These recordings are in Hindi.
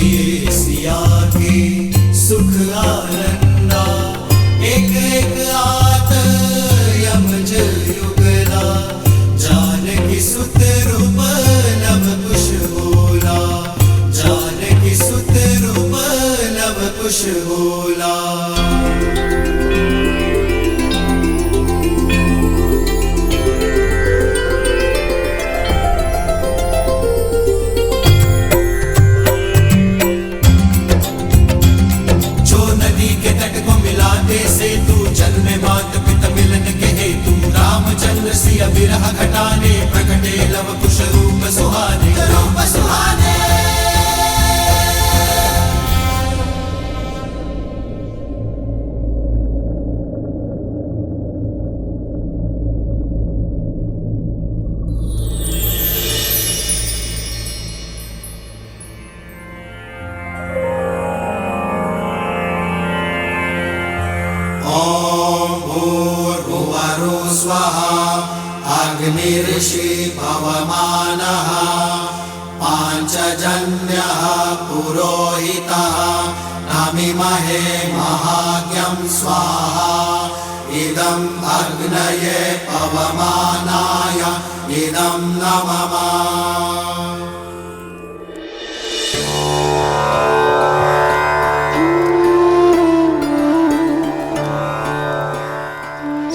ये सिया के सुख आनंदा एक एक आत यमज युगला जानकी सुत रूप नव कुश होला जानकी सुत रूप नव कुश होला। रामचंद्र सिया विरह घटाने प्रकटे लव कुश रूप सुहाने रूप सुहाने। स्वाहा अग्निर्षि पवमानः पांचजन्यः पुरोहितः नमिमहे महाज्ञं स्वाहा इदं अग्नये पवमानाय इदं नमः।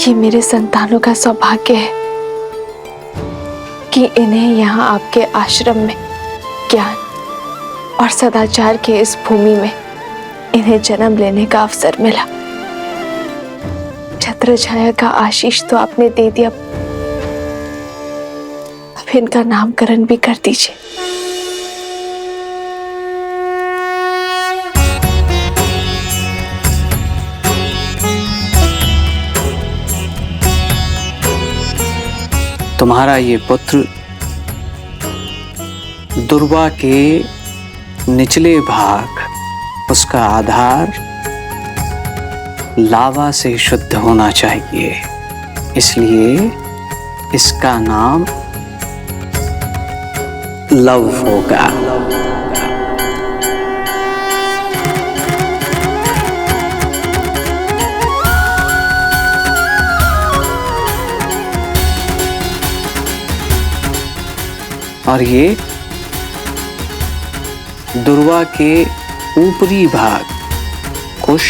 ये मेरे संतानों का सौभाग्य है कि इन्हें यहाँ आपके आश्रम में ज्ञान और सदाचार के इस भूमि में इन्हें जन्म लेने का अवसर मिला। छत्र छाया का आशीष तो आपने दे दिया, अब इनका नामकरण भी कर दीजिए। तुम्हारा ये पुत्र दुर्वा के निचले भाग उसका आधार लावा से शुद्ध होना चाहिए, इसलिए इसका नाम लव होगा। और ये दुर्वा के ऊपरी भाग कुश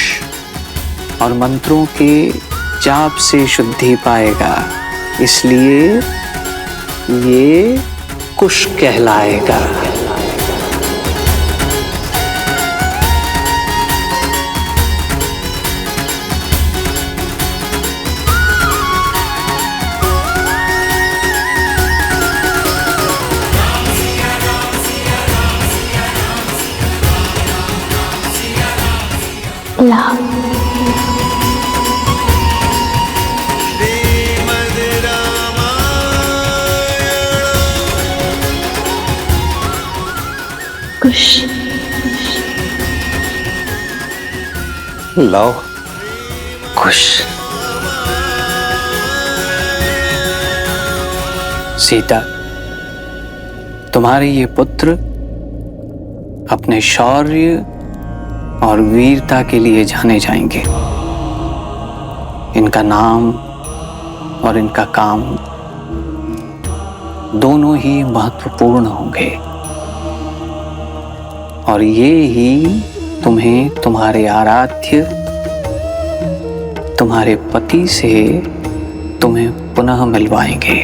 और मंत्रों के जाप से शुद्धि पाएगा, इसलिए ये कुश कहलाएगा। कुश लव कुश। सीता, तुम्हारे ये पुत्र अपने शौर्य और वीरता के लिए जाने जाएंगे। इनका नाम और इनका काम दोनों ही महत्वपूर्ण होंगे और ये ही तुम्हें तुम्हारे आराध्य तुम्हारे पति से तुम्हें पुनः मिलवाएंगे।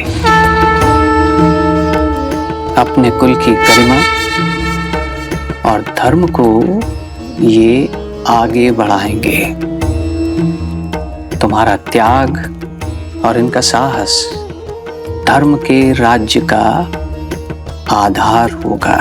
अपने कुल की गरिमा और धर्म को ये आगे बढ़ाएंगे। तुम्हारा त्याग और इनका साहस धर्म के राज्य का आधार होगा।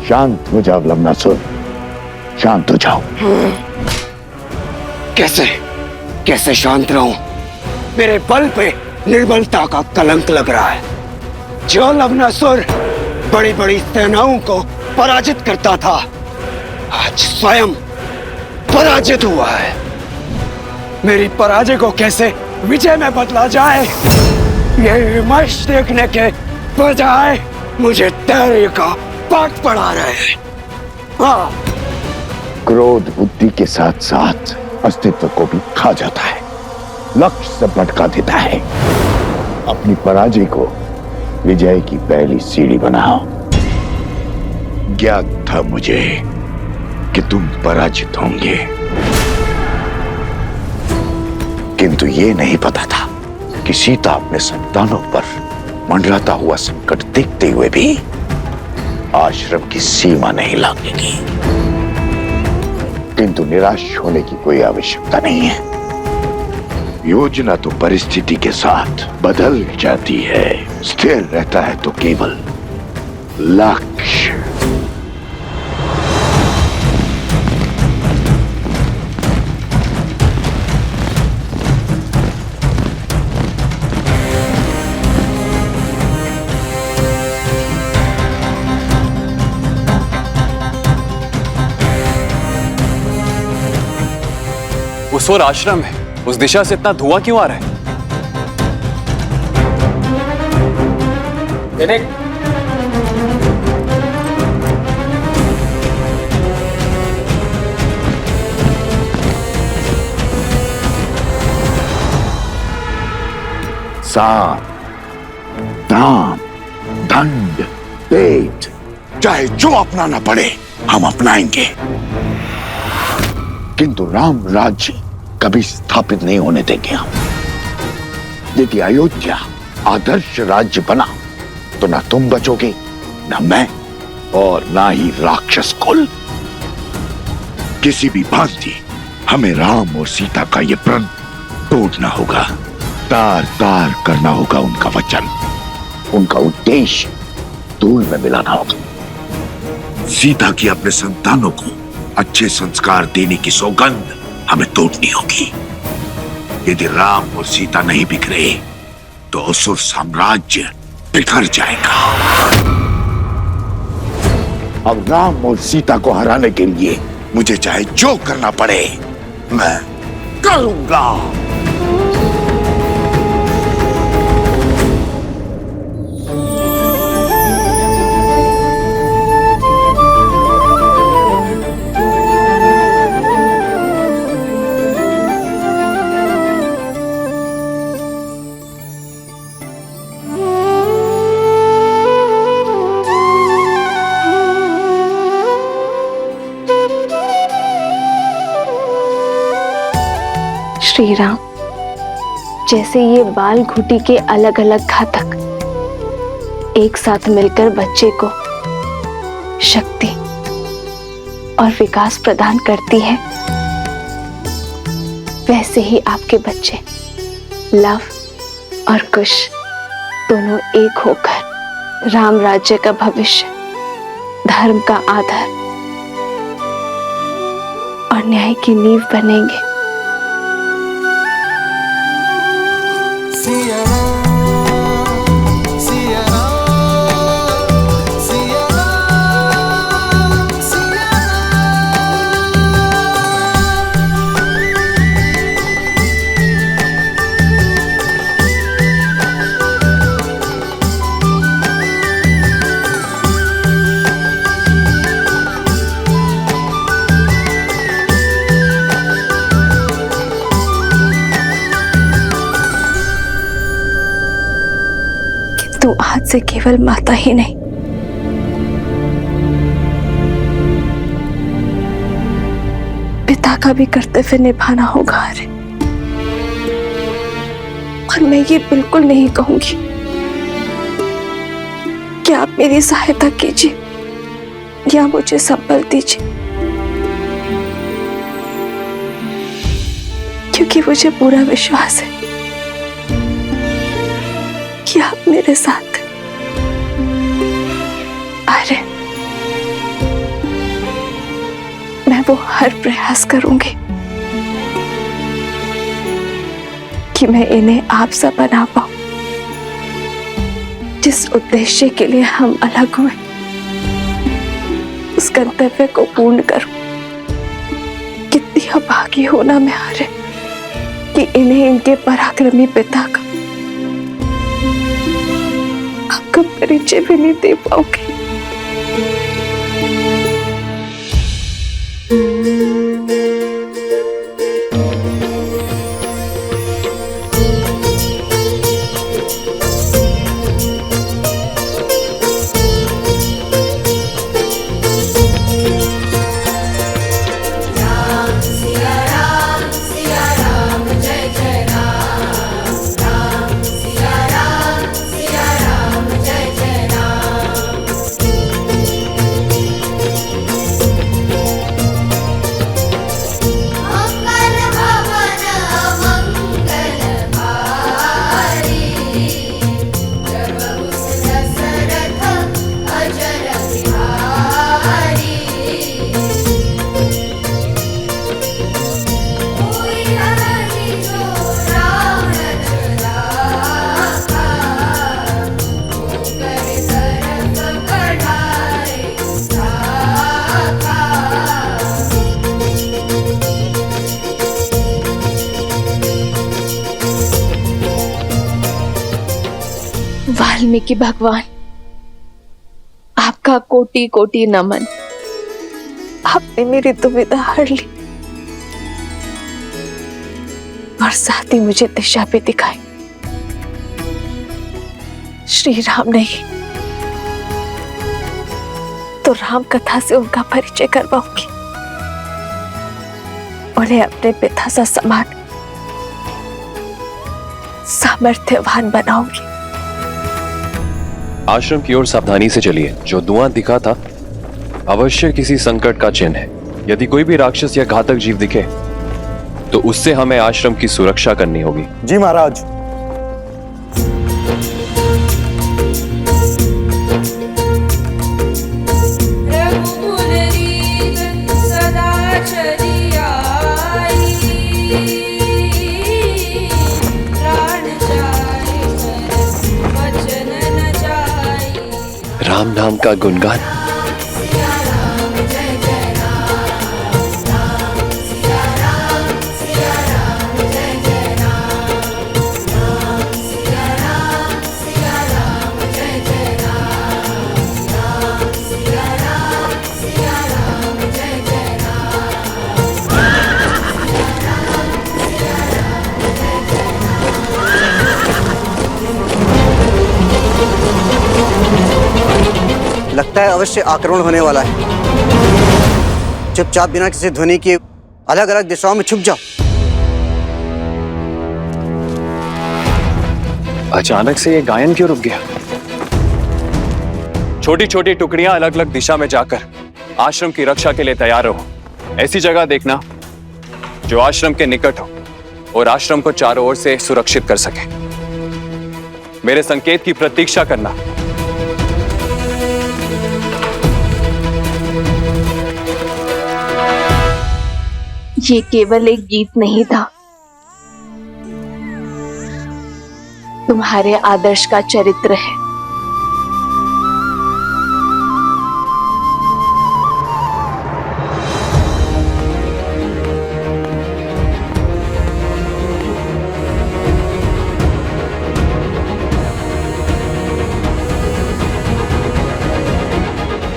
शांत हो जाओ लवनासुर, शांत हो जाओ। कैसे कैसे शांत रहूं? मेरे बल पे निर्बलता का कलंक लग रहा है। जो लवनासुर बड़ी बड़ी सेनाओं को पराजित करता था, आज स्वयं पराजित हुआ है। मेरी पराजय को कैसे विजय में बदला जाए, ये विमर्श देखने के बजाय मुझे धैर्य का पाठ पढ़ा रहे हैं। हाँ, क्रोध बुद्धि के साथ साथ अस्तित्व को भी खा जाता है, लक्ष्य से भटका देता है। अपनी पराजय को विजय की पहली सीढ़ी बनाओ। ज्ञात था मुझे कि तुम पराजित होंगे, किंतु ये नहीं पता था कि सीता अपने संतानों पर मंडराता हुआ संकट देखते हुए भी आश्रम की सीमा नहीं लांघेगी। किंतु निराश होने की कोई आवश्यकता नहीं है। योजना तो परिस्थिति के साथ बदल जाती है, स्थिर रहता है तो केवल लक्ष्य। उस ओर आश्रम है, उस दिशा से इतना धुआं क्यों आ रहा है? साम, दाम, दंड, भेद, चाहे जो अपनाना पड़े हम अपनाएंगे, किंतु राम राज्य कभी स्थापित नहीं होने देंगे हम। यदि अयोध्या आदर्श राज्य बना तो ना तुम बचोगे, ना मैं, और ना ही राक्षस कुल। किसी भी भांति हमें राम और सीता का ये प्रण तोड़ना होगा, तार तार करना होगा उनका वचन, उनका उद्देश्य धूल में मिलाना होगा। सीता की अपने संतानों को अच्छे संस्कार देने की सौगंध हमें तोड़नी होगी। यदि राम और सीता नहीं बिखरे तो असुर साम्राज्य बिखर जाएगा। अब राम और सीता को हराने के लिए मुझे चाहे जो करना पड़े मैं करूंगा। श्री राम, जैसे ये बाल घुटी के अलग अलग घातक एक साथ मिलकर बच्चे को शक्ति और विकास प्रदान करती है, वैसे ही आपके बच्चे लव और कुश दोनों एक होकर राम राज्य का भविष्य, धर्म का आधार और न्याय की नींव बनेंगे। तू आज से केवल माता ही नहीं, पिता का भी कर्तव्य निभाना होगा। अरे, और मैं ये बिल्कुल नहीं कहूंगी कि आप मेरी सहायता कीजिए या मुझे संबल दीजिए, क्योंकि मुझे पूरा विश्वास है कि आप मेरे साथ। अरे, मैं वो हर प्रयास करूंगी कि मैं इन्हें आप सा बना पाऊं। जिस उद्देश्य के लिए हम अलग हुए उस गंतव्य को पूर्ण करूं। कितनी अभागी होना मैं हारे कि इन्हें इनके पराक्रमी पिता का आपका परिचय भी नहीं दे पाओगे। वाल्मीकि भगवान, आपका कोटि कोटि नमन। आपने मेरी दुविधा हर ली और साथ ही मुझे दिशा भी दिखाई। श्री राम नहीं तो राम कथा से उनका परिचय करवाऊंगी। उन्हें अपने पिता सा समान सामर्थ्यवान बनाऊंगी। आश्रम की ओर सावधानी से चलिए। जो धुआं दिखा था अवश्य किसी संकट का चिन्ह है। यदि कोई भी राक्षस या घातक जीव दिखे तो उससे हमें आश्रम की सुरक्षा करनी होगी। जी महाराज। राम नाम का गुणगान। लगता है अवश्य आक्रमण होने वाला है। चुपचाप बिना किसी ध्वनि के अलग अलग दिशाओं में छुप जाओ। अचानक से ये गायन क्यों रुक गया? छोटी छोटी टुकड़ियां अलग अलग दिशा में जाकर आश्रम की रक्षा के लिए तैयार रहो। ऐसी जगह देखना जो आश्रम के निकट हो और आश्रम को चारों ओर से सुरक्षित कर सके। मेरे संकेत की प्रतीक्षा करना। ये केवल एक गीत नहीं था, तुम्हारे आदर्श का चरित्र है।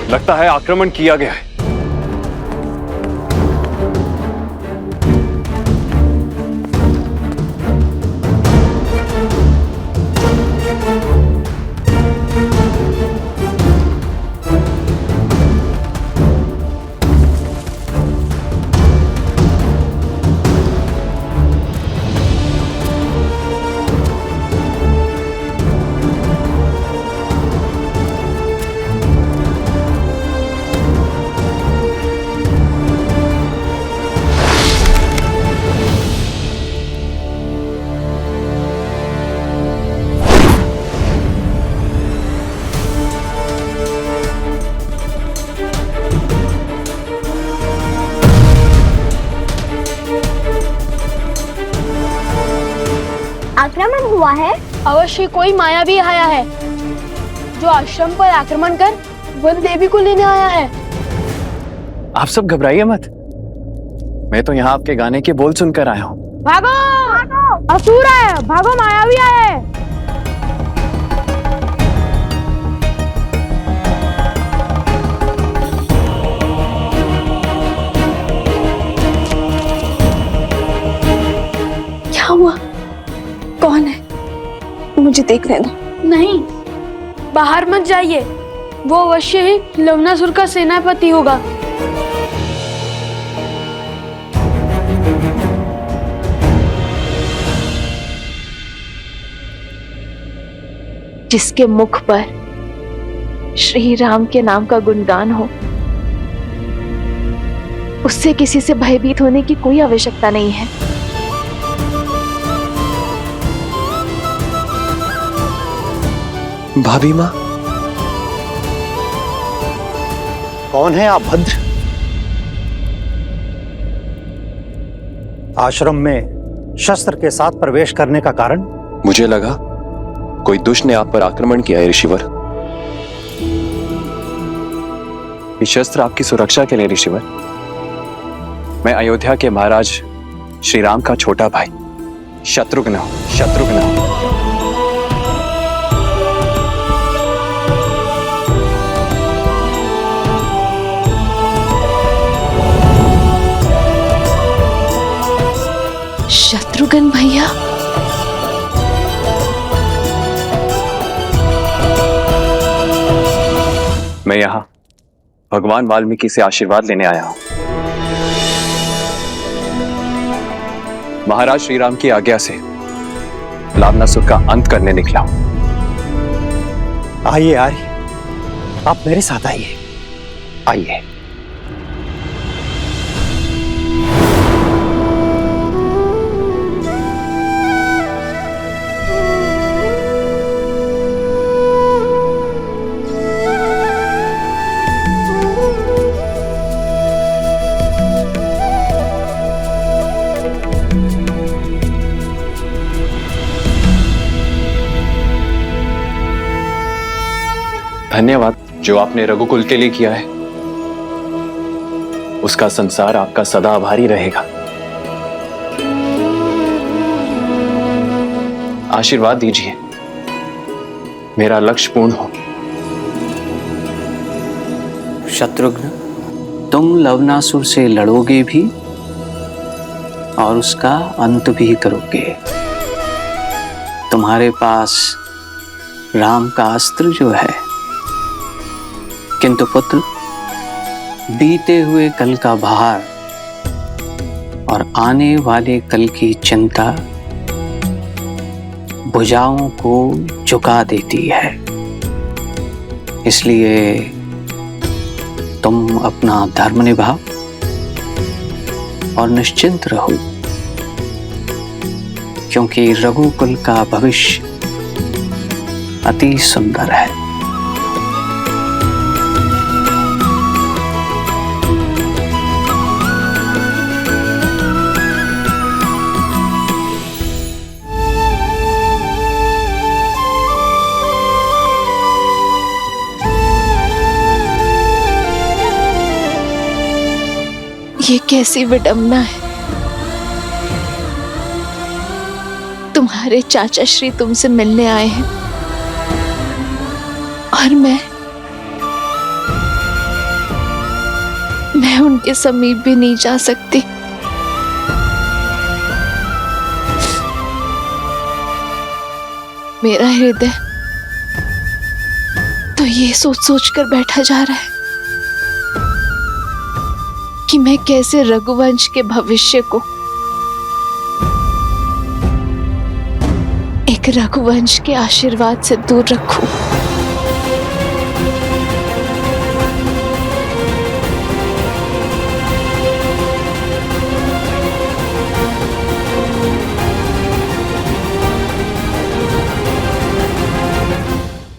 लगता है आक्रमण किया गया है। आक्रमण हुआ है? अवश्य कोई मायावी आया है जो आश्रम पर आक्रमण कर वन देवी को लेने आया है। आप सब घबराइए मत, मैं तो यहाँ आपके गाने के बोल सुनकर आया हूँ। भागो, असुर है, भागो, मायावी आया है। क्या हुआ? कौन है? मुझे देखने दो। नहीं, बाहर मत जाइए, वो अवश्य ही लवणासुर का सेनापति होगा। जिसके मुख पर श्री राम के नाम का गुणगान हो, उससे किसी से भयभीत होने की कोई आवश्यकता नहीं है। भाभी माँ, कौन है आप भद्र? आश्रम में शस्त्र के साथ प्रवेश करने का कारण? मुझे लगा कोई दुष्ट ने आप पर आक्रमण किया है ऋषिवर। ये शस्त्र आपकी सुरक्षा के लिए ऋषिवर। मैं अयोध्या के महाराज श्री राम का छोटा भाई शत्रुघ्न हूं। शत्रुघ्न भैया, मैं यहाँ भगवान वाल्मीकि से आशीर्वाद लेने आया हूं। महाराज श्री राम की आज्ञा से लवणासुर का अंत करने निकला हूं। आइए आइए, आप मेरे साथ आइए। आइए। धन्यवाद जो आपने रघुकुल के लिए किया है, उसका संसार आपका सदा आभारी रहेगा। आशीर्वाद दीजिए मेरा लक्ष्य पूर्ण हो। शत्रुघ्न, तुम लवणासुर से लड़ोगे भी और उसका अंत भी करोगे। तुम्हारे पास राम का अस्त्र जो है, किंतु पुत्र, बीते हुए कल का भार और आने वाले कल की चिंता भुजाओं को झुका देती है। इसलिए तुम अपना धर्म निभाओ और निश्चिंत रहो, क्योंकि रघुकुल का भविष्य अति सुंदर है। ये कैसी विडंबना है। तुम्हारे चाचा श्री तुमसे मिलने आए हैं और मैं उनके समीप भी नहीं जा सकती। मेरा हृदय तो ये सोच सोच कर बैठा जा रहा है कि मैं कैसे रघुवंश के भविष्य को एक रघुवंश के आशीर्वाद से दूर रखूं।